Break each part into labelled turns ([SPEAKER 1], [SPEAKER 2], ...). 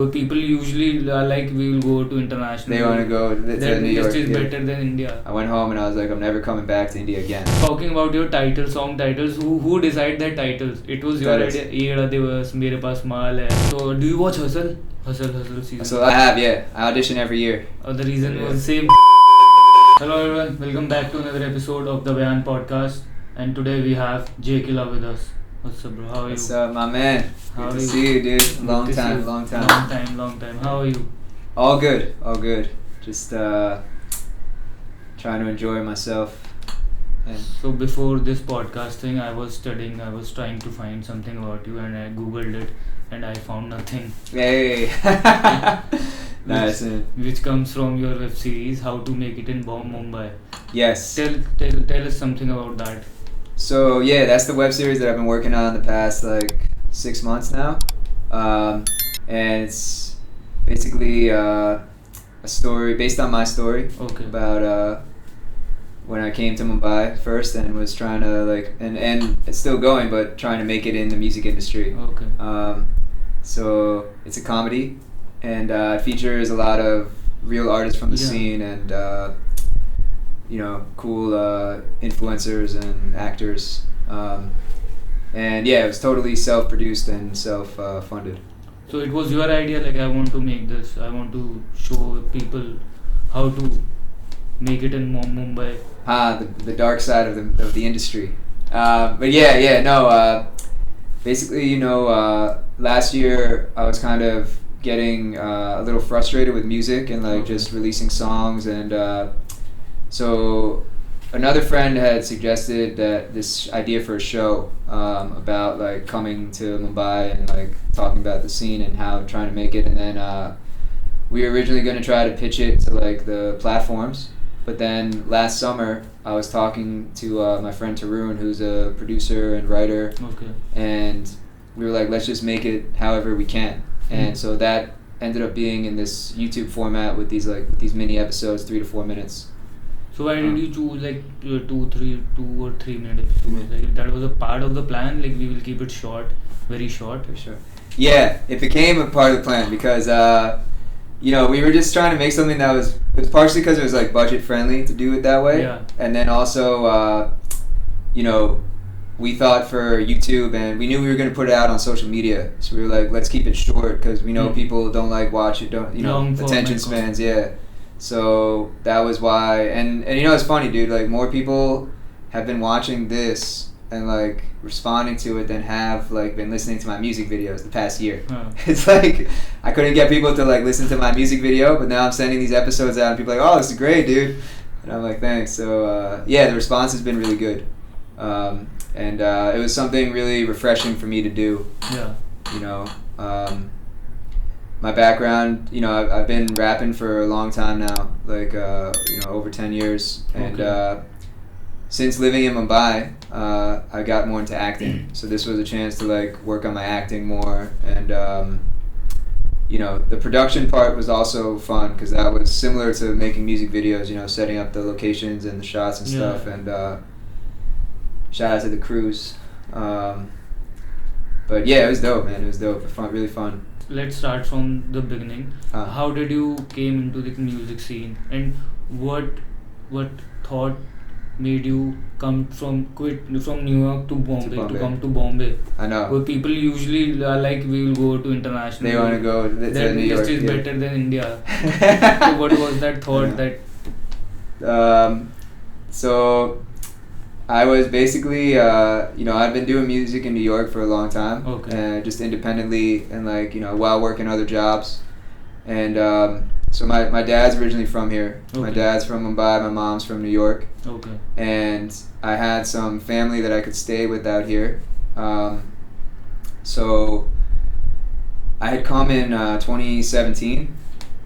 [SPEAKER 1] But people usually are like, we will go to international.
[SPEAKER 2] They want to go to New York.
[SPEAKER 1] This is better than India.
[SPEAKER 2] I went home and I was like, I'm never coming back to India again.
[SPEAKER 1] Talking about your song titles, who decide their titles? It was your idea. Yeda Divas, Mere Paas Maal Hai. So do you watch Hustle season?
[SPEAKER 2] So I have, yeah. I audition every year.
[SPEAKER 1] The reason was the same. Hello everyone, welcome back to another episode of the Bayaan Podcast. And today we have Kila with us. What's up, bro? How are you?
[SPEAKER 2] What's up, my man? Good to see you, dude. Long time.
[SPEAKER 1] Long time. How are you?
[SPEAKER 2] All good. Just trying to enjoy myself.
[SPEAKER 1] So before this podcast thing, I was trying to find something about you, and I googled it, and I found nothing.
[SPEAKER 2] Hey! Nice.
[SPEAKER 1] Which comes from your web series, How to Make It in Mumbai.
[SPEAKER 2] Yes.
[SPEAKER 1] Tell us something about that.
[SPEAKER 2] So yeah, that's the web series that I've been working on the past 6 months now, and it's basically a story based on my story.
[SPEAKER 1] Okay.
[SPEAKER 2] About when I came to Mumbai first and was trying to and it's still going, but trying to make it in the music industry.
[SPEAKER 1] Okay.
[SPEAKER 2] So it's a comedy, and it features a lot of real artists from the scene and. Cool influencers and actors. And yeah, it was totally self-produced and self-funded.
[SPEAKER 1] So it was your idea, I want to make this, I want to show people how to make it in Mumbai.
[SPEAKER 2] The dark side of the industry. But basically, last year I was kind of getting a little frustrated with music and just releasing songs and so another friend had suggested that this idea for a show about coming to Mumbai and talking about the scene and how trying to make it, and then we were originally going to try to pitch it to the platforms, but then last summer I was talking to my friend Tarun, who's a producer and writer, and we were let's just make it however we can, and so that ended up being in this YouTube format with these mini episodes, 3 to 4 minutes.
[SPEAKER 1] So why did you choose 2 or 3 minute episodes? That was a part of the plan. We will keep it short, very short.
[SPEAKER 2] For sure. Yeah, it became a part of the plan because we were just trying to make something that it was partially because it was budget friendly to do it that way.
[SPEAKER 1] Yeah.
[SPEAKER 2] And then also we thought for YouTube, and we knew we were going to put it out on social media. So we were let's keep it short because we know people don't watch it, attention spans. Yeah. So that was why, and it's funny, dude, more people have been watching this and responding to it than have been listening to my music videos the past year. It's I couldn't get people to listen to my music video, but now I'm sending these episodes out and people are oh, this is great, dude, and I'm thanks. So the response has been really good, and it was something really refreshing for me to do. My background, I've been rapping for a long time now, over 10 years. And since living in Mumbai, I got more into acting. So this was a chance to work on my acting more. And, the production part was also fun because that was similar to making music videos, setting up the locations and the shots and stuff. And shout out to the crews. But yeah, it was dope, man. It was dope. Fun, really fun.
[SPEAKER 1] Let's start from the beginning. How did you came into the music scene, and what thought made you quit from New York to Bombay. To come to Bombay?
[SPEAKER 2] I know.
[SPEAKER 1] Where people usually are we will go to international.
[SPEAKER 2] They want to go to New York.
[SPEAKER 1] This is better than India. So what was that thought
[SPEAKER 2] So I was basically, I've been doing music in New York for a long time, just independently and while working other jobs. And so my dad's originally from here. My dad's from Mumbai, my mom's from New York. And I had some family that I could stay with out here. So I had come in 2017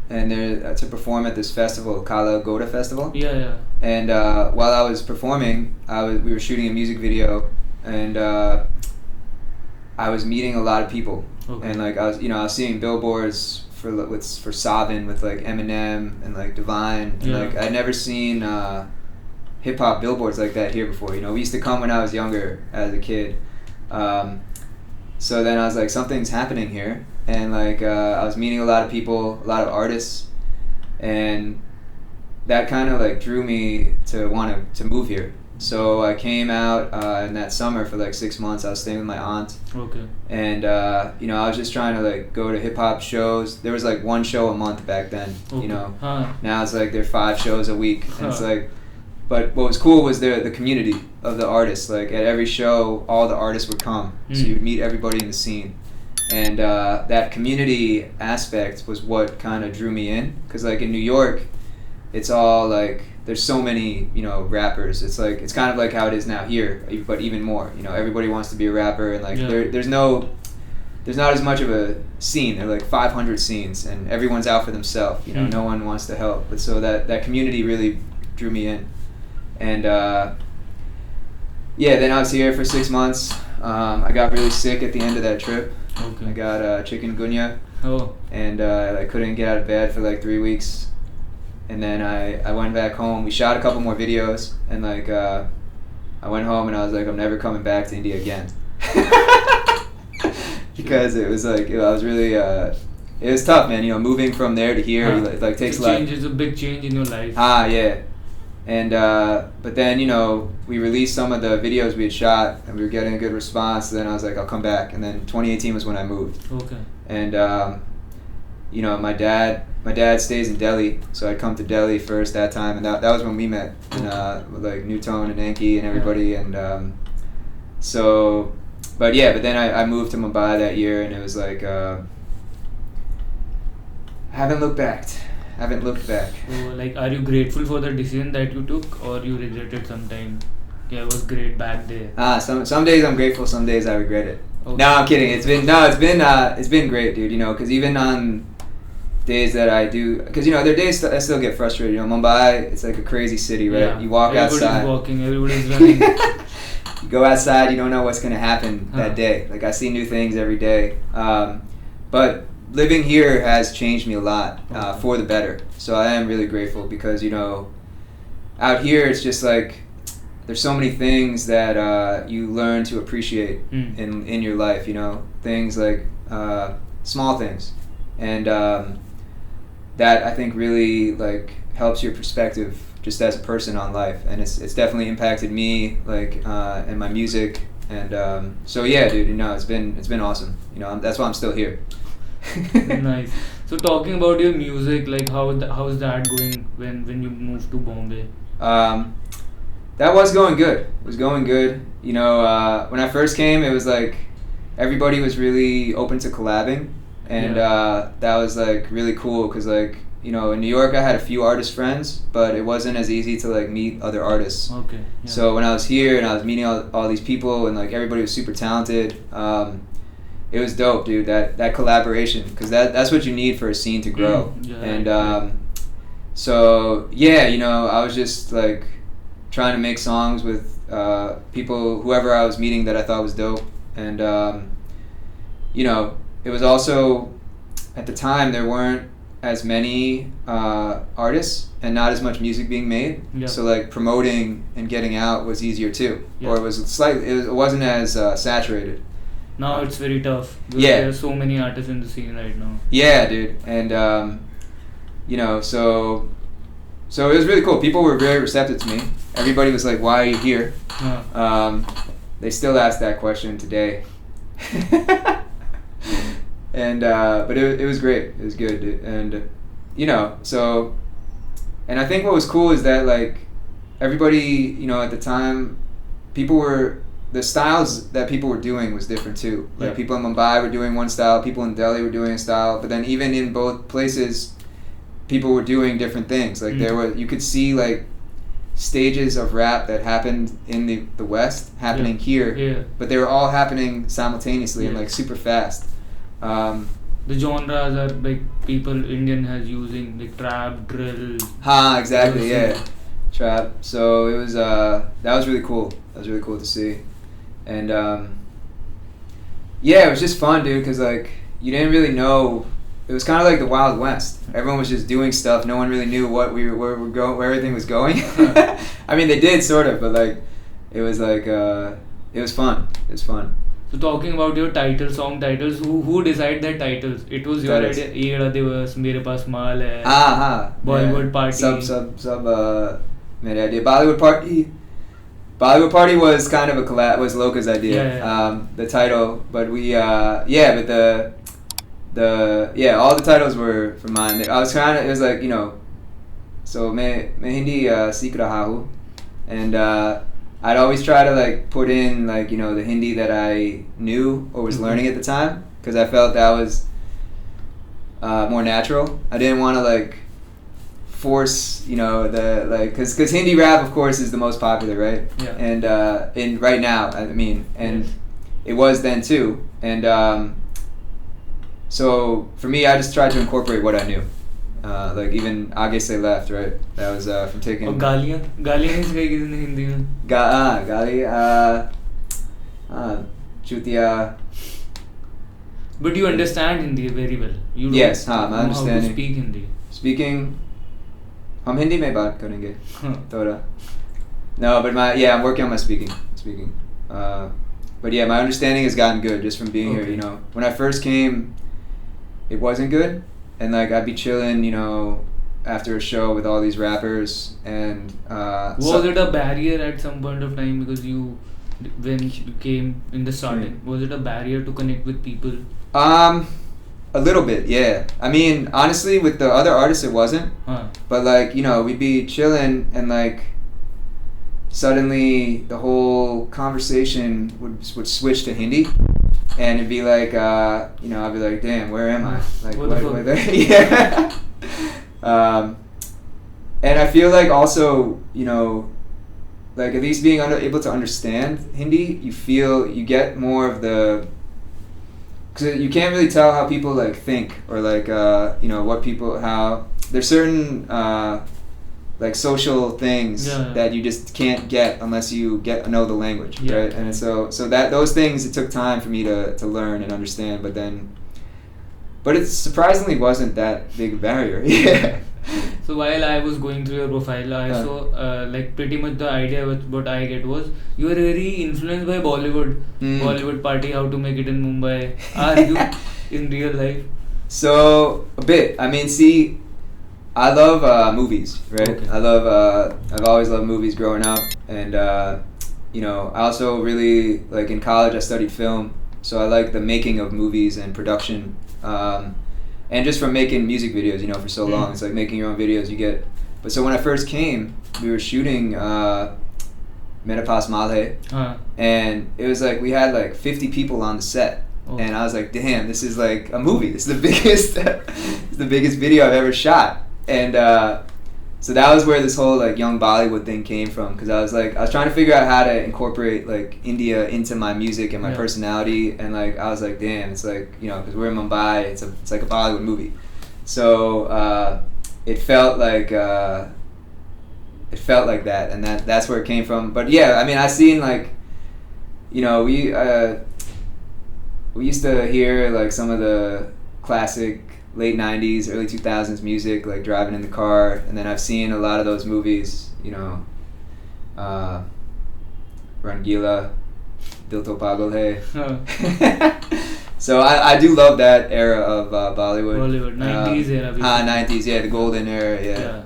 [SPEAKER 2] and to perform at this festival, Kila festival.
[SPEAKER 1] Yeah.
[SPEAKER 2] And while I was performing, we were shooting a music video, and I was meeting a lot of people, and I was seeing billboards for Savin with Eminem and Divine, and I'd never seen hip-hop billboards like that here before. We used to come when I was younger as a kid. So then I was something's happening here. and like I was meeting a lot of people, a lot of artists, and that kind of like drew me to want to move here. So I came out in that summer for like 6 months. I was staying with my aunt.
[SPEAKER 1] Okay.
[SPEAKER 2] And you know, I was just trying to like go to hip hop shows. There was like one show a month back then.
[SPEAKER 1] Okay.
[SPEAKER 2] You know.
[SPEAKER 1] Huh.
[SPEAKER 2] Now it's like there are 5 shows a week, and it's like. But what was cool was the community of the artists. Like at every show, all the artists would come, so you'd meet everybody in the scene, and that community aspect was what kind of drew me in. Cause like in New York, it's all like there's so many, you know, rappers. It's like it's kind of like how it is now here, but even more. You know, everybody wants to be a rapper, and like there's not as much of a scene. There are like 500 scenes, and everyone's out for themselves. You know, no one wants to help. But so that community really drew me in. And then I was here for 6 months. I got really sick at the end of that trip.
[SPEAKER 1] Okay.
[SPEAKER 2] I got chikungunya.
[SPEAKER 1] Oh.
[SPEAKER 2] And I couldn't get out of bed for like 3 weeks. And then I went back home. We shot a couple more videos, and like I went home and I was like, I'm never coming back to India again. Because it was like, I was really it was tough, man. You know, moving from there to here, it like takes a lot.
[SPEAKER 1] Change is a big change in your life.
[SPEAKER 2] Yeah. And but then, you know, we released some of the videos we had shot, and we were getting a good response. So then I was like, I'll come back. And then 2018 was when I moved.
[SPEAKER 1] Okay.
[SPEAKER 2] And you know, my dad stays in Delhi, so I'd come to Delhi first that time, and that was when we met, and with like Newtone and Enki and everybody, and but then I moved to Mumbai that year, and it was like haven't looked back.
[SPEAKER 1] So, like, are you grateful for the decision that you took, or you regret it sometime? Yeah, it was great back there.
[SPEAKER 2] Some days I'm grateful, some days I regret it.
[SPEAKER 1] Okay.
[SPEAKER 2] No, I'm kidding. It's been great, dude. You know, because even on days that I do, because you know, there are days I still get frustrated. You know, Mumbai, it's like a crazy city, right?
[SPEAKER 1] Yeah.
[SPEAKER 2] You walk outside.
[SPEAKER 1] Everybody's running.
[SPEAKER 2] You go outside, you don't know what's gonna happen that day. Like I see new things every day. But living here has changed me a lot for the better. So I am really grateful because, you know, out here it's just like there's so many things that you learn to appreciate in your life. You know, things like small things, and that I think really like helps your perspective just as a person on life, and it's definitely impacted me like in my music, and so yeah, dude, you know, it's been awesome. You know, that's why I'm still here.
[SPEAKER 1] Nice. So talking about your music, like how's that going when you moved to Bombay?
[SPEAKER 2] That was going good. It was going good. You know, when I first came, it was like everybody was really open to collabing, and that was like really cool because like, you know, in New York I had a few artist friends, but it wasn't as easy to like meet other artists.
[SPEAKER 1] Okay. Yeah.
[SPEAKER 2] So when I was here and I was meeting all these people, and like everybody was super talented, it was dope, dude. That collaboration, because that's what you need for a scene to grow. So yeah, you know, I was just like trying to make songs with people, whoever I was meeting that I thought was dope, and you know, it was also at the time there weren't as many artists and not as much music being made. Yeah. So like promoting and getting out was easier too, or it wasn't as saturated.
[SPEAKER 1] Now it's very tough. There are so many artists in the scene right now. Yeah,
[SPEAKER 2] dude, and you know, so it was really cool. People were very receptive to me. Everybody was like, "Why are you here?" They still ask that question today. And but it was great. It was good, dude. And you know, so, and I think what was cool is that like everybody, you know, at the time, the styles that people were doing was different too. Like people in Mumbai were doing one style, people in Delhi were doing a style, but then even in both places, people were doing different things. Like you could see like stages of rap that happened in the West happening here, but they were all happening simultaneously and like super fast.
[SPEAKER 1] The genres are like Indian has using like trap, drill.
[SPEAKER 2] Exactly, yeah. Trap. So it was that was really cool. That was really cool to see. And it was just fun, dude, because like you didn't really know. It was kind of like the Wild West. Everyone was just doing stuff. No one really knew where everything was going. I mean, they did sort of, but like it was like it was fun. It was fun.
[SPEAKER 1] So talking about your song titles, who decide their titles? It was your idea. Yeera Divas, Mere Paas Maal Hai. Bollywood Party.
[SPEAKER 2] Sub. Mere idea. Bollywood Party was kind of a collab. Was Loka's idea.
[SPEAKER 1] Yeah.
[SPEAKER 2] The title, but we but the all the titles were from mine. I was trying to. It was like so मैं हिंदी सीख रहा हूँ, and I'd always try to like put in like the Hindi that I knew or was learning at the time, because I felt that was more natural. I didn't want to like force the like because Hindi rap of course is the most popular, right?
[SPEAKER 1] Yeah.
[SPEAKER 2] And in right now I mean, and it was then too, and so for me I just tried to incorporate what I knew. Like even आगे से left, right? That was from taking.
[SPEAKER 1] और गालियाँ नहीं सिखाई किसी ने हिंदी में?
[SPEAKER 2] गाली चूतिया.
[SPEAKER 1] But you understand Hindi very well. You don't
[SPEAKER 2] Yes, हाँ, मैं
[SPEAKER 1] know how to
[SPEAKER 2] understanding.
[SPEAKER 1] speak Hindi.
[SPEAKER 2] Speaking, हम हिंदी में बात करेंगे थोड़ा. No, but I'm working on my speaking. But yeah, my understanding has gotten good just from being here. When I first came, it wasn't good. And like I'd be chilling, after a show with all these rappers, and
[SPEAKER 1] was it a barrier at some point of time because when you came in the starting? Was it a barrier to connect with people?
[SPEAKER 2] A little bit, yeah. I mean, honestly, with the other artists, it wasn't. But like we'd be chilling, and like suddenly the whole conversation would switch to Hindi. And it'd be like, I'd be like, damn, where am I? Like, what yeah. And I feel like also, like at least being able to understand Hindi, you get more of the, because you can't really tell how people like think or like, how there's certain like social things that you just can't get unless you know the language, right? And so that those things, it took time for me to learn and understand, but it surprisingly wasn't that big a barrier. Yeah.
[SPEAKER 1] So while I was going through your profile, I saw like pretty much the idea with what I get was you were very influenced by Bollywood. Bollywood Party, How to Make It in Mumbai. Are you in real life?
[SPEAKER 2] So a bit. I mean, see, I love movies, right?
[SPEAKER 1] Okay.
[SPEAKER 2] I've always loved movies growing up, and I also really like in college I studied film, so I like the making of movies and production, and just from making music videos, for so long, it's like making your own videos. But so when I first came, we were shooting Mere Paas Maal Hai, and it was like we had like 50 people on the set. And I was like, damn, this is like a movie. This is the biggest video I've ever shot. And so that was where this whole like young Bollywood thing came from, because I was trying to figure out how to incorporate like India into my music and my personality, and like I was like, damn, it's like because we're in Mumbai, it's like a Bollywood movie, so it felt like that, and that's where it came from. But yeah, I mean, I seen like we used to hear like some of the classic late 90s, early 2000s music, like driving in the car, and then I've seen a lot of those movies, Rangila, Dil To Pagal Hai. So I do love that era of Bollywood.
[SPEAKER 1] 90s era.
[SPEAKER 2] 90s, yeah, the golden era, yeah.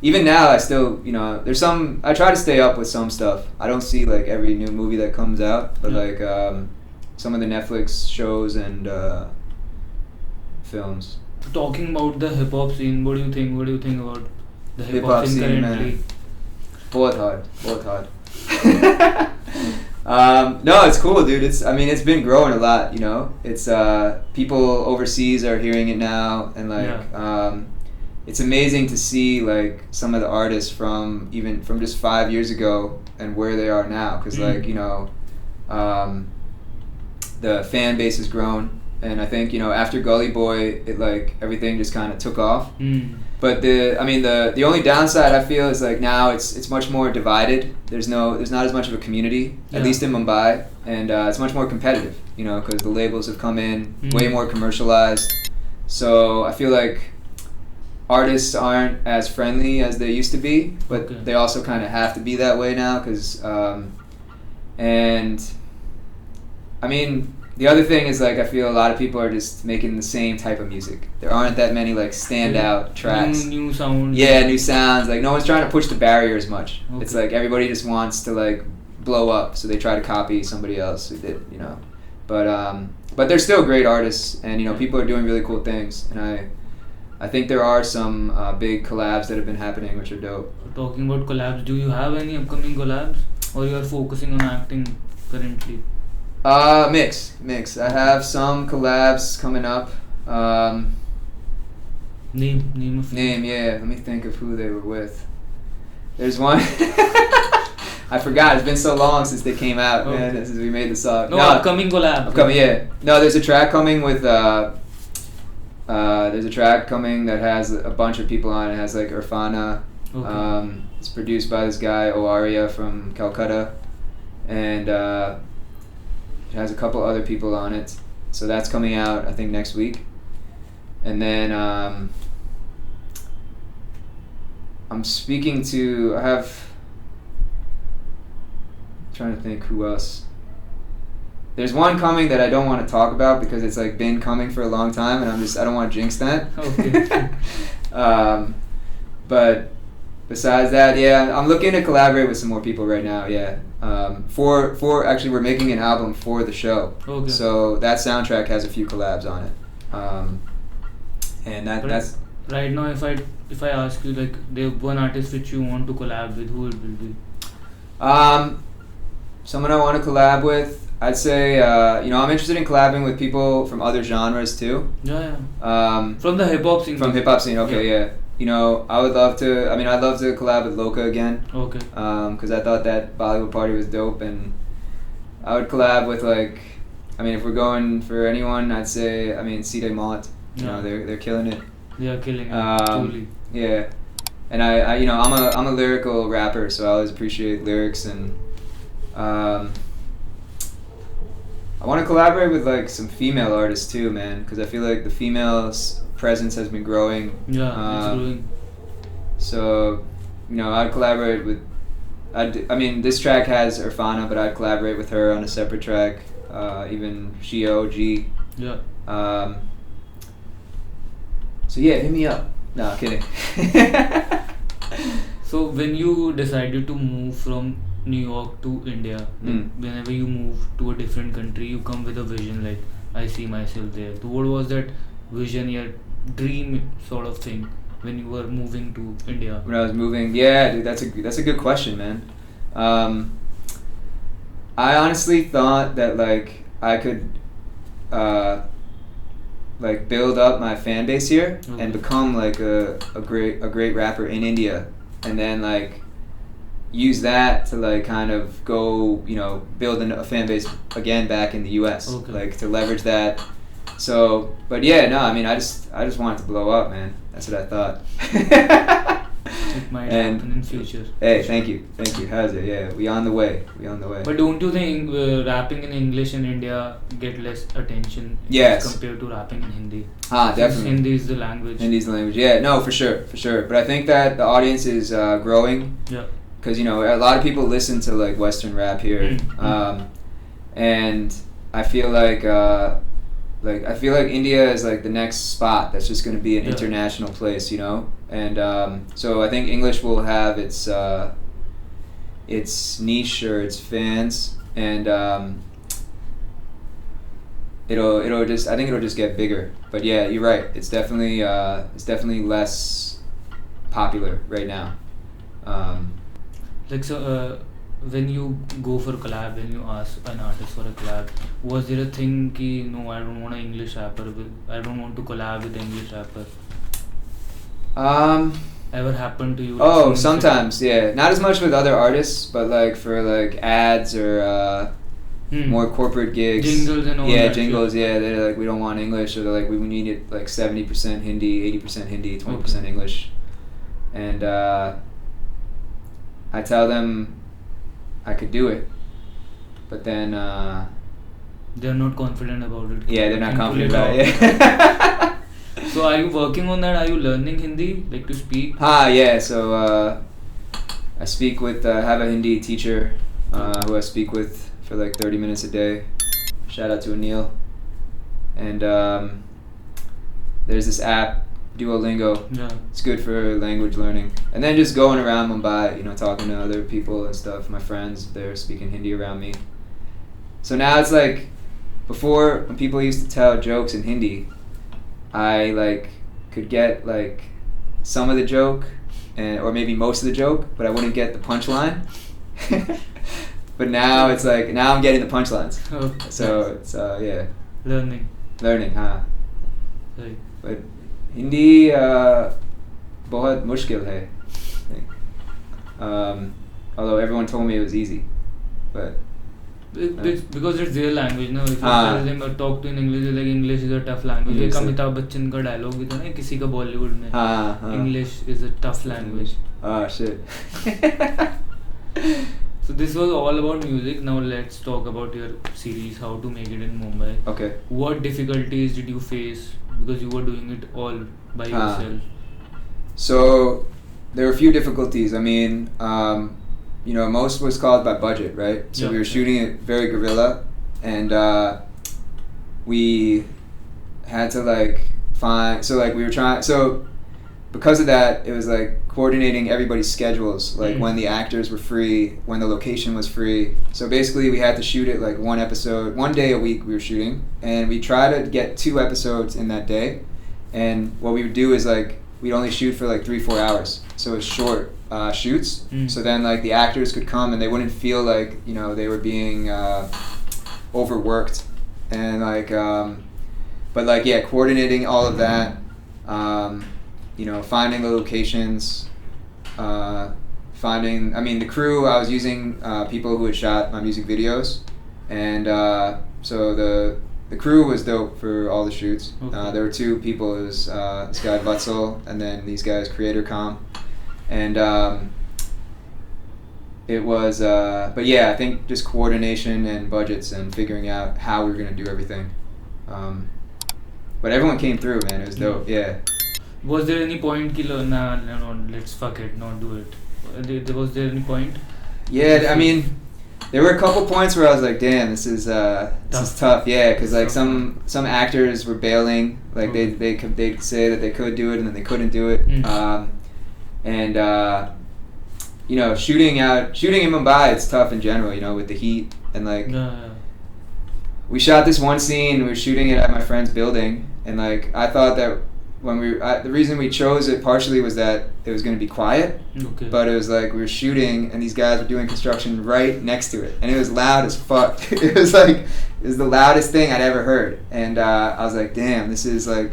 [SPEAKER 2] Even now, I still, there's some, I try to stay up with some stuff. I don't see like every new movie that comes out, but like some of the Netflix shows and films.
[SPEAKER 1] Talking about the hip hop scene, what do you think about the hip hop scene currently?
[SPEAKER 2] Man. Both hard. No, it's cool, dude. It's been growing a lot, It's people overseas are hearing it now, and like it's amazing to see like some of the artists from just 5 years ago and where they are now, because like the fan base has grown. And I think after Gully Boy, it like everything just kind of took off. But the only downside I feel is like now it's much more divided. There's not as much of a community, at least in Mumbai, and it's much more competitive. Because the labels have come in way more commercialized. So I feel like artists aren't as friendly as they used to be, but they also kind of have to be that way now, because and I mean, the other thing is like I feel a lot of people are just making the same type of music. There aren't that many like standout tracks.
[SPEAKER 1] New sounds.
[SPEAKER 2] Yeah, new sounds. Like no one's trying to push the barrier as much.
[SPEAKER 1] Okay.
[SPEAKER 2] It's like everybody just wants to like blow up, so they try to copy somebody else who did, you know. But they're still great artists, and you know people are doing really cool things, and I think there are some big collabs that have been happening which are dope.
[SPEAKER 1] Talking about collabs, do you have any upcoming collabs, or you are focusing on acting currently?
[SPEAKER 2] Mix. I have some collabs coming up.
[SPEAKER 1] Name of
[SPEAKER 2] Name, yeah. Let me think of who they were with. There's one. I forgot. It's been so long since they came out, man. Since we made the song.
[SPEAKER 1] No, upcoming collab.
[SPEAKER 2] Upcoming, yeah. No, there's a track coming with. There's a track coming that has a bunch of people on it. It has like Irfana.
[SPEAKER 1] Okay.
[SPEAKER 2] It's produced by this guy Oaria from Calcutta, and it has a couple other people on it. So that's coming out I think next week, and then I'm speaking to. I'm trying to think who else. There's one coming that I don't want to talk about because it's like been coming for a long time, and I don't want to jinx that.
[SPEAKER 1] Okay.
[SPEAKER 2] But besides that, yeah, I'm looking to collaborate with some more people right now. Yeah. For actually, we're making an album for the show.
[SPEAKER 1] Okay.
[SPEAKER 2] So that soundtrack has a few collabs on it. And that's
[SPEAKER 1] right now. If I ask you like the one artist which you want to collab with, who it will be?
[SPEAKER 2] Someone I want to collab with. I'd say, I'm interested in collabing with people from other genres too.
[SPEAKER 1] Yeah. From the hip hop scene.
[SPEAKER 2] From hip hop scene, okay, yeah. You know, I'd love to collab with Loka again.
[SPEAKER 1] Okay.
[SPEAKER 2] Because I thought that Bollywood party was dope, and I would collab with if we're going for anyone, I'd say, Side Mott. You know, they're killing it.
[SPEAKER 1] They are killing it, truly.
[SPEAKER 2] Yeah. And I'm a lyrical rapper, so I always appreciate lyrics, and I want to collaborate with like some female artists too, man, because I feel like the females' presence has been growing.
[SPEAKER 1] Yeah, it's growing.
[SPEAKER 2] So, I'd collaborate with. This track has Irfana, but I'd collaborate with her on a separate track. Even Shio G.
[SPEAKER 1] Yeah.
[SPEAKER 2] So yeah, hit me up. No, kidding.
[SPEAKER 1] So when you decided to move from New York to India, whenever you move to a different country, you come with a vision like, I see myself there. So what was that vision, your dream sort of thing when you were moving to India?
[SPEAKER 2] When I was moving, yeah, dude, that's a good question, man. I honestly thought that like I could build up my fan base here and become like a great rapper in India, and then like use that to like kind of go, build a fan base again back in the US, like to leverage that. So, but yeah, no, I just wanted to blow up, man. That's what I thought.
[SPEAKER 1] It might happen in future.
[SPEAKER 2] Hey, thank you. How's it? Yeah, we on the way.
[SPEAKER 1] But don't you think rapping in English in India get less attention compared to rapping in Hindi?
[SPEAKER 2] Definitely.
[SPEAKER 1] Since Hindi is the language.
[SPEAKER 2] Hindi's the language. Yeah, no, for sure. But I think that the audience is growing.
[SPEAKER 1] Yeah.
[SPEAKER 2] Because a lot of people listen to like Western rap here, and I feel like India is like the next spot that's just going to be an international place, and so I think English will have its niche or its fans, and I think it'll just get bigger. But yeah, you're right. It's definitely less popular right now.
[SPEAKER 1] When you go for a collab, when you ask an artist for a collab, was there a thing ki no, I don't want an English rapper, I don't want to collab with an English rapper? Ever happened to you?
[SPEAKER 2] Oh, sometimes, yeah. Not as much with other artists, but like for like ads or more corporate gigs.
[SPEAKER 1] Jingles and all that.
[SPEAKER 2] Yeah, jingles, yeah. They're like, we don't want English, or they're like, we need it like 70% Hindi, 80% Hindi, 20% English. And I tell them I could do it, but then
[SPEAKER 1] they're not confident about it.
[SPEAKER 2] Yeah, they're not confident about it. Yeah.
[SPEAKER 1] So are you working on that? Are you learning Hindi, like to speak?
[SPEAKER 2] Yeah. So I speak with have a Hindi teacher who I speak with for like 30 minutes a day, Shout out to Anil. And there's this app, Duolingo.
[SPEAKER 1] Yeah.
[SPEAKER 2] It's good for language learning. And then just going around Mumbai, talking to other people and stuff. My friends, they're speaking Hindi around me. So now it's like, before, when people used to tell jokes in Hindi, I could get some of the joke, or maybe most of the joke, but I wouldn't get the punchline. But now it's now I'm getting the punchlines.
[SPEAKER 1] Okay.
[SPEAKER 2] So it's yeah. Learning, huh?
[SPEAKER 1] Right.
[SPEAKER 2] But Hindi बहुत मुश्किल है. Although everyone told me it was easy, but
[SPEAKER 1] because it's their language, no. If you tell them or talk to in English, like English is a tough language. एक अमिताभ बच्चन का dialogue भी था ना किसी का Bollywood में. English is a tough language.
[SPEAKER 2] Shit.
[SPEAKER 1] So this was all about music. Now let's talk about your series, how to make it in Mumbai.
[SPEAKER 2] Okay.
[SPEAKER 1] What difficulties did you face because you were doing it all by yourself?
[SPEAKER 2] So there were a few difficulties. I mean, most was caused by budget, right? So we were shooting it very guerrilla, and we had to find. So we were trying. So because of that, it was coordinating everybody's schedules, when the actors were free, when the location was free. So basically we had to shoot it one day a week we were shooting, and we try to get 2 episodes in that day. And what we would do is we'd only shoot for 3-4 hours, so it's short shoots. So then the actors could come and they wouldn't feel they were being overworked, and but coordinating all of that, finding the locations, the crew. I was using people who had shot my music videos, and so the crew was dope for all the shoots.
[SPEAKER 1] Okay.
[SPEAKER 2] There were 2 people. It was this guy Vatsal, and then these guys Creator Com, and it was but yeah, I think just coordination and budgets and figuring out how we were gonna do everything. But everyone came through, man. It was dope. Yeah.
[SPEAKER 1] Was there any point no, let's fuck it, not do it? Was there any point?
[SPEAKER 2] Yeah, I mean, there were a couple points where I was like, damn, this is tough. Yeah, because some actors were bailing. They'd say that they could do it and then they couldn't do it. Shooting in Mumbai, it's tough in general, with the heat and we shot this one scene. We were shooting it at my friend's building, and I thought that when the reason we chose it partially was that it was going to be quiet.
[SPEAKER 1] Okay.
[SPEAKER 2] But it was we were shooting and these guys were doing construction right next to it, and it was loud as fuck. It was the loudest thing I'd ever heard, and I was like, damn, this is so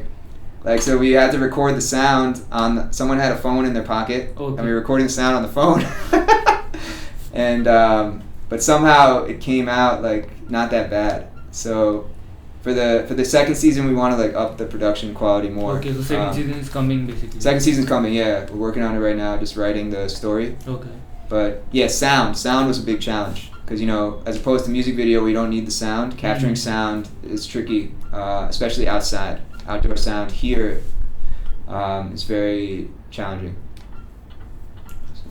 [SPEAKER 2] we had to record the sound on someone had a phone in their pocket.
[SPEAKER 1] Okay.
[SPEAKER 2] And we were recording the sound on the phone. And but somehow it came out not that bad. So for the second season, we want to up the production quality more.
[SPEAKER 1] Okay, so second season is coming basically.
[SPEAKER 2] Second season's coming, yeah. We're working on it right now, just writing the story.
[SPEAKER 1] Okay.
[SPEAKER 2] But yeah, sound was a big challenge because as opposed to music video, we don't need the sound. Capturing sound is tricky, especially outside. Outdoor sound here is very challenging.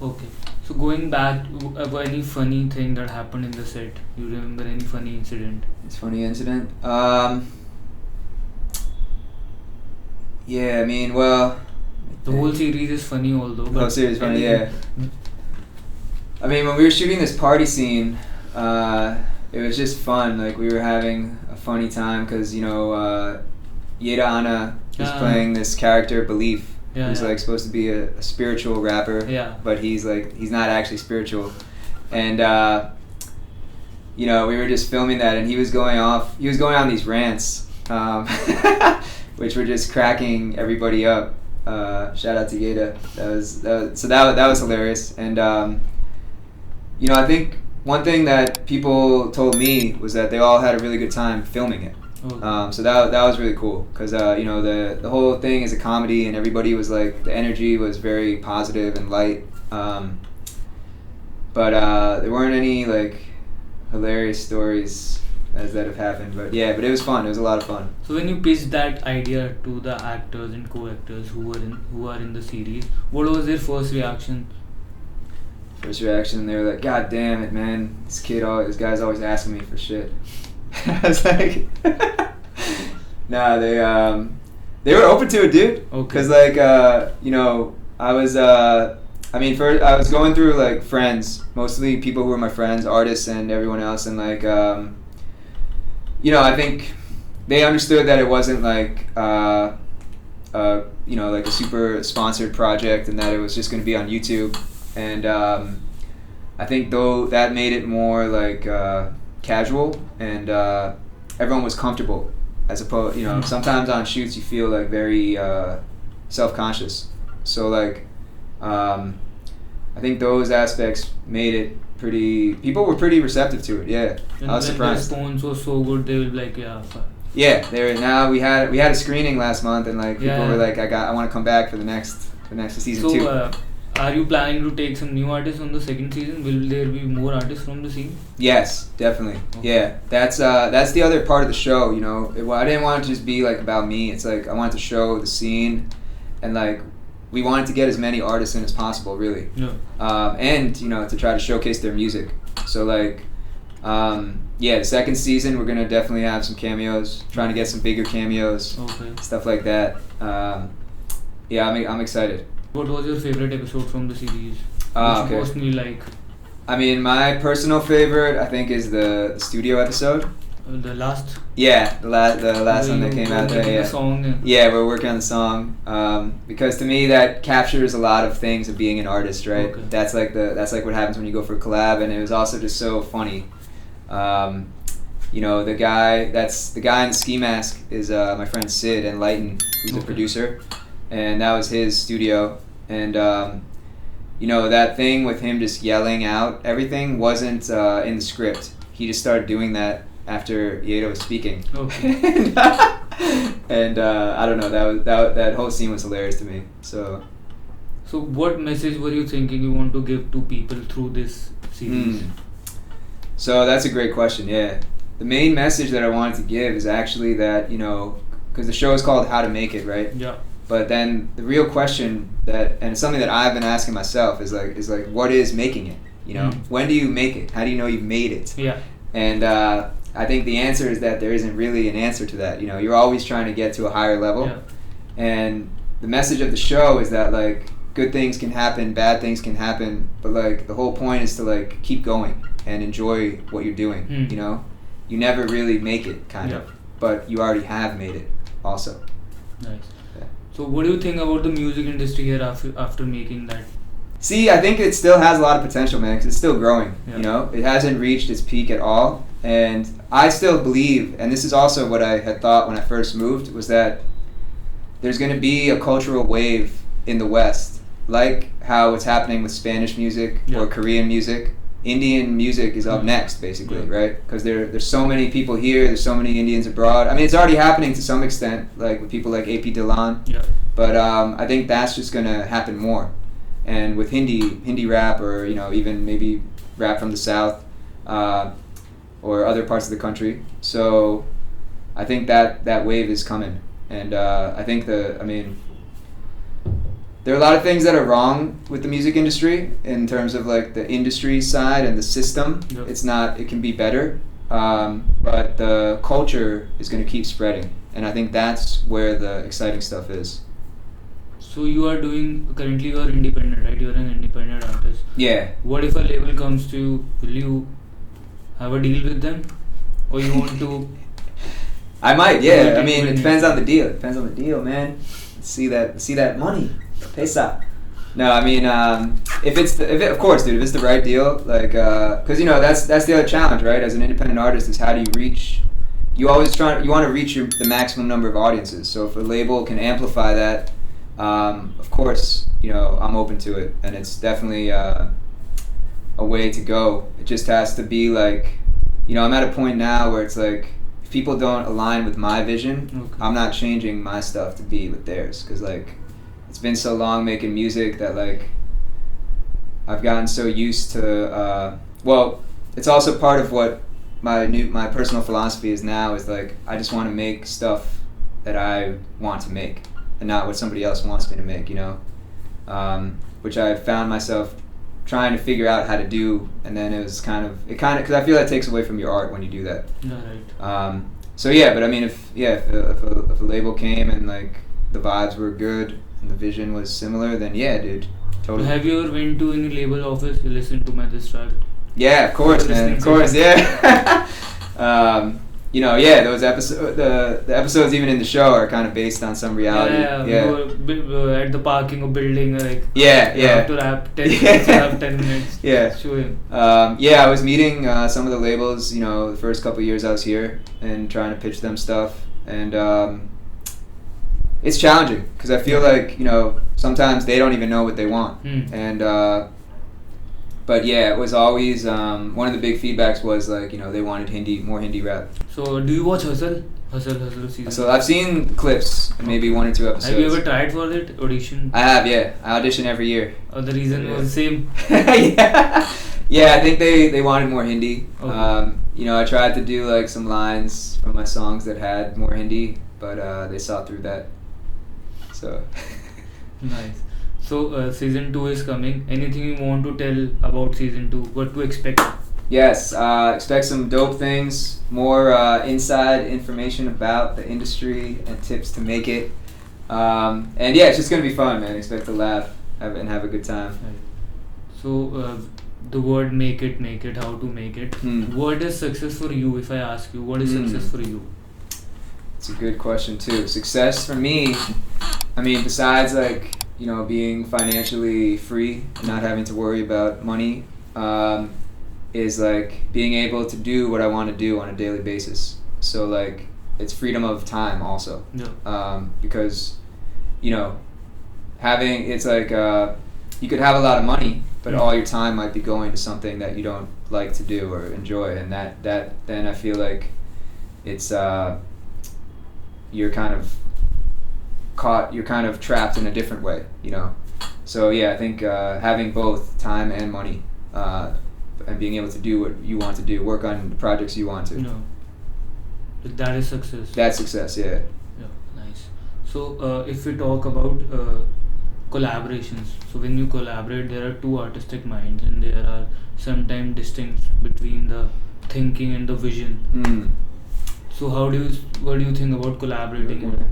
[SPEAKER 1] Okay. So going back, any funny thing that happened in the set? You remember any funny incident?
[SPEAKER 2] It's funny incident. Yeah, I mean, well.
[SPEAKER 1] The whole series is funny, although.
[SPEAKER 2] The whole series is funny, yeah. I mean, when we were shooting this party scene, it was just fun. We were having a funny time because Yeda Anna is playing this character Belief. Who's supposed to be a spiritual rapper, but he's not actually spiritual, and we were just filming that, and he was going on these rants, which were just cracking everybody up. Shout out to Yeda. That was hilarious, and I think one thing that people told me was that they all had a really good time filming it.
[SPEAKER 1] Okay.
[SPEAKER 2] So that was really cool because the whole thing is a comedy, and everybody was the energy was very positive and light, but there weren't any hilarious stories as that have happened, but it was fun. It was a lot of fun.
[SPEAKER 1] So when you pitched that idea to the actors and co-actors who are in the series, what was their first reaction?
[SPEAKER 2] They were like, God damn it, man, this guy's always asking me for shit. I was like, nah, they were open to it, dude.
[SPEAKER 1] Okay.
[SPEAKER 2] Cause like you know, I was first I was going through like friends, mostly people who were my friends, artists and everyone else, and like you know, I think they understood that it wasn't like you know, like a super sponsored project, and that it was just going to be on YouTube, and I think though that made it more like casual, and everyone was comfortable, as opposed, you know, sometimes on shoots you feel like very self-conscious, so like I think those aspects made it pretty, people were pretty receptive to it, yeah.
[SPEAKER 1] And
[SPEAKER 2] I was surprised.
[SPEAKER 1] The response was so good, they will be like, yeah, fine.
[SPEAKER 2] Yeah, now we had a screening last month, and like people were like, I want to come back for the next season 2.
[SPEAKER 1] So are you planning to take some new artists on the second season? Will there be more artists from the scene?
[SPEAKER 2] Yes, definitely. Okay. Yeah, that's the other part of the show, you know. I didn't want it to just be like about me. It's like I wanted to show the scene, and like we wanted to get as many artists in as possible, really.
[SPEAKER 1] Yeah.
[SPEAKER 2] And you know, to try to showcase their music. So like yeah, the second season we're gonna definitely have some cameos, trying to get some bigger cameos, stuff like that. Yeah, I'm excited.
[SPEAKER 1] What was your favorite episode from the series?
[SPEAKER 2] Which
[SPEAKER 1] you personally like?
[SPEAKER 2] I mean, my personal favorite, I think, is the studio episode.
[SPEAKER 1] The last?
[SPEAKER 2] Yeah, the last one that came out there. Yeah.
[SPEAKER 1] The song.
[SPEAKER 2] Yeah, we're working on the song because to me that captures a lot of things of being an artist, right?
[SPEAKER 1] Okay.
[SPEAKER 2] That's like what happens when you go for a collab, and it was also just so funny. You know, the guy in the ski mask is my friend Sid and Lighten, who's a producer, and that was his studio. And you know, that thing with him just yelling out everything wasn't in the script. He just started doing that after Yedo was speaking.
[SPEAKER 1] Okay.
[SPEAKER 2] And I don't know, that whole scene was hilarious to me. So
[SPEAKER 1] what message were you thinking you want to give to people through this series?
[SPEAKER 2] So that's a great question. Yeah, the main message that I wanted to give is actually that, you know, because the show is called How to Make It, right?
[SPEAKER 1] Yeah.
[SPEAKER 2] But then the real question and it's something that I've been asking myself is like what is making it? You know, when do you make it? How do you know you've made it?
[SPEAKER 1] Yeah.
[SPEAKER 2] And I think the answer is that there isn't really an answer to that. You know, you're always trying to get to a higher level.
[SPEAKER 1] Yeah.
[SPEAKER 2] And the message of the show is that like good things can happen, bad things can happen, but like the whole point is to like keep going and enjoy what you're doing. You know, you never really make it kind of, but you already have made it also.
[SPEAKER 1] Nice. Yeah. So what do you think about the music industry here after making that?
[SPEAKER 2] See, I think it still has a lot of potential, man, because it's still growing.
[SPEAKER 1] Yeah.
[SPEAKER 2] You know, it hasn't reached its peak at all. And I still believe, and this is also what I had thought when I first moved, was that there's going to be a cultural wave in the West, like how it's happening with Spanish music or Korean music. Indian music is up next, basically, right? Because there's so many people here, there's so many Indians abroad. I mean, it's already happening to some extent, like with people like AP Dilan. Yeah. But I think that's just going to happen more. And with Hindi rap, or you know, even maybe rap from the South, or other parts of the country. So I think that wave is coming, and I think there are a lot of things that are wrong with the music industry in terms of like the industry side and the system. Yep. It can be better, but the culture is going to keep spreading, and I think that's where the exciting stuff is.
[SPEAKER 1] So currently you are independent, right? You're an independent artist.
[SPEAKER 2] Yeah. What
[SPEAKER 1] if a label comes to you? Will you have a deal with them? Or you want to...
[SPEAKER 2] I might, yeah. I mean, it depends on the deal. It depends on the deal, man. See that money. Pesa. No, I mean, of course, dude, if it's the right deal, like, because, you know, that's the other challenge, right? As an independent artist is how do you reach... You want to reach the maximum number of audiences. So if a label can amplify that, of course, you know, I'm open to it, and it's definitely a way to go. It just has to be like, you know, I'm at a point now where it's like, if people don't align with my vision, I'm not changing my stuff to be with theirs, because like, it's been so long making music that like, I've gotten so used to, well, it's also part of what my personal philosophy is now, is like, I just want to make stuff that I want to make, and not what somebody else wants me to make, you know, which I found myself trying to figure out how to do, and then it kind of because I feel that takes away from your art when you do that.
[SPEAKER 1] Right.
[SPEAKER 2] So yeah, but I mean, if a label came and like the vibes were good and the vision was similar, then yeah, dude, totally.
[SPEAKER 1] Have you ever went to any label office to listen to my this track?
[SPEAKER 2] Yeah, of course, man. Of course, yeah. Those episodes, the episodes even in the show are kind of based on some reality.
[SPEAKER 1] Yeah. At the parking of building, like.
[SPEAKER 2] Yeah.
[SPEAKER 1] You have to rap 10 minutes, rap 10 minutes.
[SPEAKER 2] Yeah.
[SPEAKER 1] Show him.
[SPEAKER 2] I was meeting some of the labels, the first couple of years I was here and trying to pitch them stuff. And it's challenging because I feel like, sometimes they don't even know what they want. And, but yeah, it was always one of the big feedbacks was like they wanted more Hindi rap.
[SPEAKER 1] So do you watch Hustle season?
[SPEAKER 2] So I've seen clips and maybe 1 or 2 episodes.
[SPEAKER 1] Have you ever tried for it audition?
[SPEAKER 2] I have, yeah. I audition every year.
[SPEAKER 1] Oh, the reason was the same.
[SPEAKER 2] Yeah, I think they wanted more Hindi.
[SPEAKER 1] Okay.
[SPEAKER 2] I tried to do like some lines from my songs that had more Hindi, but they saw through that. So
[SPEAKER 1] nice. So season 2 is coming. Anything you want to tell about season 2? What to expect?
[SPEAKER 2] Yes, expect some dope things, more inside information about the industry and tips to make it. And yeah, it's just gonna be fun, man. Expect to laugh and have a good time.
[SPEAKER 1] Right. So the word make it, how to make it. What is success for you? If I ask you, what is success for you?
[SPEAKER 2] It's a good question too. Success for me, I mean, besides like being financially free and not having to worry about money, is like being able to do what I want to do on a daily basis. So like it's freedom of time also.
[SPEAKER 1] Yeah.
[SPEAKER 2] Because having it's like you could have a lot of money, but all your time might be going to something that you don't like to do or enjoy, and that then I feel like it's you're kind of trapped in a different way, So yeah, I think having both time and money, and being able to do what you want to do, work on the projects you want to.
[SPEAKER 1] No. That is success.
[SPEAKER 2] That's success, yeah.
[SPEAKER 1] Yeah, nice. So if we talk about collaborations, so when you collaborate, there are two artistic minds, and there are sometimes distincts between the thinking and the vision. So what do you think about collaborating?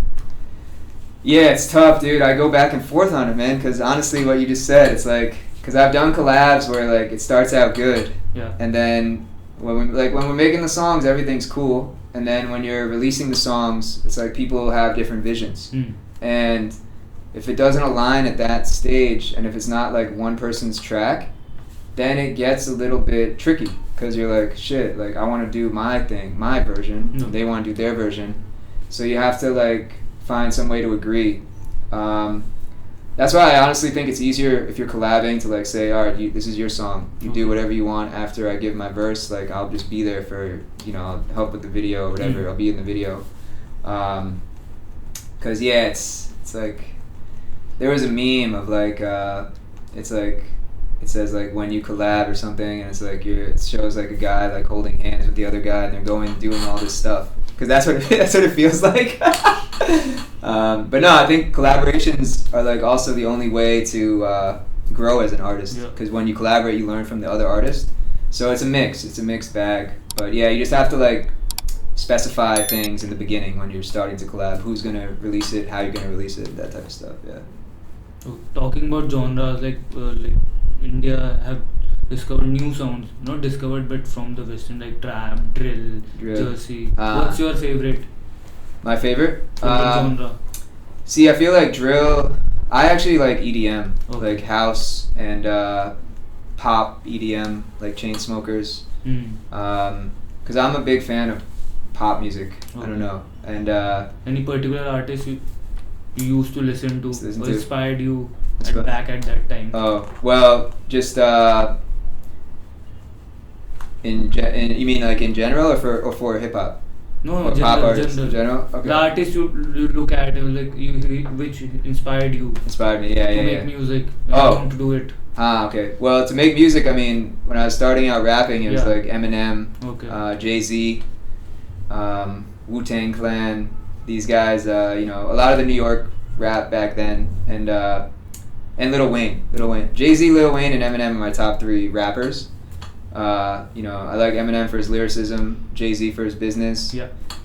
[SPEAKER 2] Yeah, it's tough, dude. I go back and forth on it, man, because honestly, what you just said, it's like, because I've done collabs where like it starts out good,
[SPEAKER 1] yeah,
[SPEAKER 2] and then when we're making the songs, everything's cool, and then when you're releasing the songs, it's like people have different visions, and if it doesn't align at that stage, and if it's not like one person's track, then it gets a little bit tricky, because you're like, shit, like I want to do my thing, my version, they want to do their version, so you have to like find some way to agree. That's why I honestly think it's easier if you're collabing to like say, all right, this is your song, you do whatever you want after I give my verse, like I'll just be there for, I'll help with the video or whatever, I'll be in the video. Cause yeah, it's like, there was a meme of like, it's like, it says like when you collab or something, and it's like it shows like a guy like holding hands with the other guy, and they're doing all this stuff, because that's what it feels like. But no, I think collaborations are like also the only way to grow as an artist, because when you collaborate, you learn from the other artist. So it's a mixed bag. But yeah, you just have to like specify things in the beginning when you're starting to collab. Who's gonna release it? How you're gonna release it? That type of stuff. Yeah.
[SPEAKER 1] So, talking about genres, like India have discovered new sounds, not discovered but from the Western, like trap, drill. Jersey. What's your favorite?
[SPEAKER 2] My favorite?
[SPEAKER 1] Genre.
[SPEAKER 2] See, I feel like drill, I actually like EDM, like house and pop EDM, like Chainsmokers. Because I'm a big fan of pop music. I don't know. And
[SPEAKER 1] any particular artist you used to listen to or inspired you back at that time?
[SPEAKER 2] Oh, well, just you mean like in general or for hip hop?
[SPEAKER 1] No,
[SPEAKER 2] pop artists in general. Okay.
[SPEAKER 1] The artist you look at, like which inspired you.
[SPEAKER 2] Inspired me,
[SPEAKER 1] to make music. I want to do it.
[SPEAKER 2] Okay. Well, to make music, I mean, when I was starting out rapping, it was like Eminem, Jay-Z, Wu-Tang Clan. These guys, a lot of the New York rap back then, and and Lil Wayne. Jay-Z, Lil Wayne, and Eminem are my top 3 rappers. You know, I like Eminem for his lyricism, Jay-Z for his business,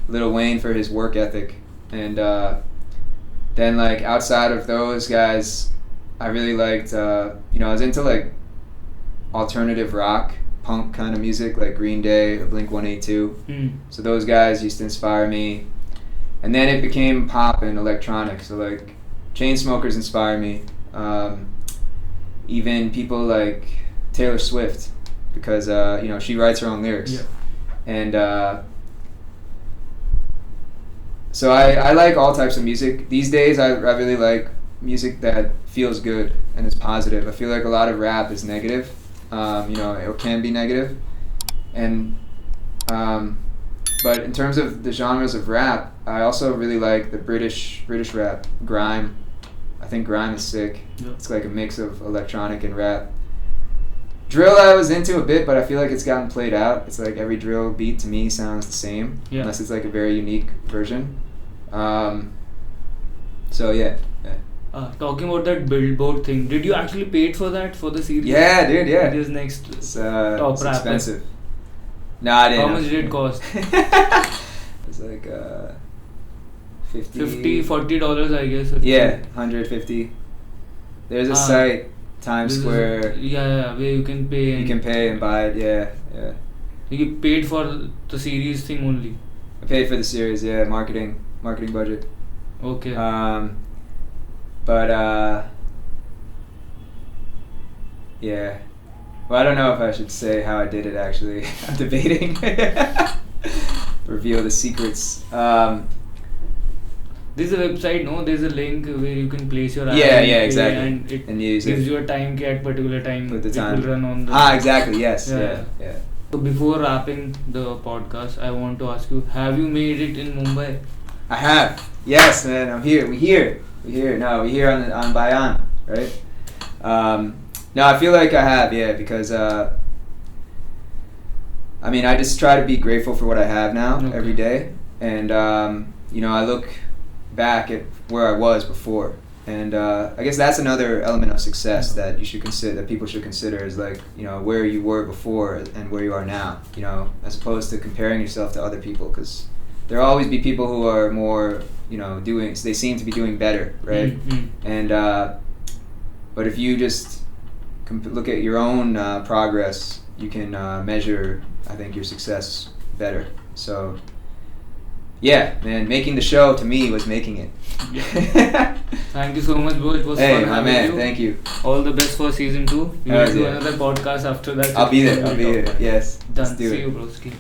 [SPEAKER 2] Lil Wayne for his work ethic, and then like outside of those guys, I really liked, you know, I was into like alternative rock, punk kind of music, like Green Day, Blink-182. So those guys used to inspire me. And then it became pop and electronic. So like Chainsmokers inspire me. Even people like Taylor Swift, because you know, she writes her own lyrics. And so I like all types of music. These days I really like music that feels good and is positive. I feel like a lot of rap is negative. You know, it can be negative. And but in terms of the genres of rap, I also really like the British rap, grime. I think grime is sick. It's like a mix of electronic and rap. Drill I was into a bit, but I feel like it's gotten played out. It's like every drill beat to me sounds the same, unless it's like a very unique version. So yeah.
[SPEAKER 1] Talking about that Billboard thing, did you actually paid for that for the series?
[SPEAKER 2] Yeah, dude. Yeah.
[SPEAKER 1] It is next
[SPEAKER 2] top
[SPEAKER 1] it's
[SPEAKER 2] rapper. Expensive. No, I didn't.
[SPEAKER 1] How much did it cost?
[SPEAKER 2] It's like
[SPEAKER 1] $40, I guess.
[SPEAKER 2] Yeah, $150. There's a site, Times Square.
[SPEAKER 1] Where you can pay.
[SPEAKER 2] You can pay and buy it. Yeah.
[SPEAKER 1] You paid for the series thing only.
[SPEAKER 2] I paid for the series. Yeah, marketing budget.
[SPEAKER 1] Okay.
[SPEAKER 2] But yeah. Well, I don't know if I should say how I did it actually. I'm debating. Reveal the secrets.
[SPEAKER 1] There's a website, no? There's a link where you can place your
[SPEAKER 2] yeah, exactly.
[SPEAKER 1] And it
[SPEAKER 2] use
[SPEAKER 1] gives you a time at particular time.
[SPEAKER 2] Put the
[SPEAKER 1] it
[SPEAKER 2] time.
[SPEAKER 1] will run on the
[SPEAKER 2] exactly. Yes. Yeah.
[SPEAKER 1] So before wrapping the podcast, I want to ask you: have you made it in Mumbai?
[SPEAKER 2] I have. Yes, man. I'm here. We here. No, we here on Bayaan, right? No, I feel like I have, because I mean, I just try to be grateful for what I have now every day, and you know, I look back at where I was before, and I guess that's another element of success that you should consider, that people should consider, is like, you know, where you were before and where you are now, you know, as opposed to comparing yourself to other people, because there'll always be people who are more, you know, they seem to be doing better, right? And but if you just look at your own progress, you can measure, I think, your success better. So yeah, man, making the show to me was making it.
[SPEAKER 1] Thank you so much, bro. It was fun
[SPEAKER 2] my man, thank you.
[SPEAKER 1] All the best for season 2. We will do another podcast after that.
[SPEAKER 2] I'll be there. Yes.
[SPEAKER 1] Done. See you, broski.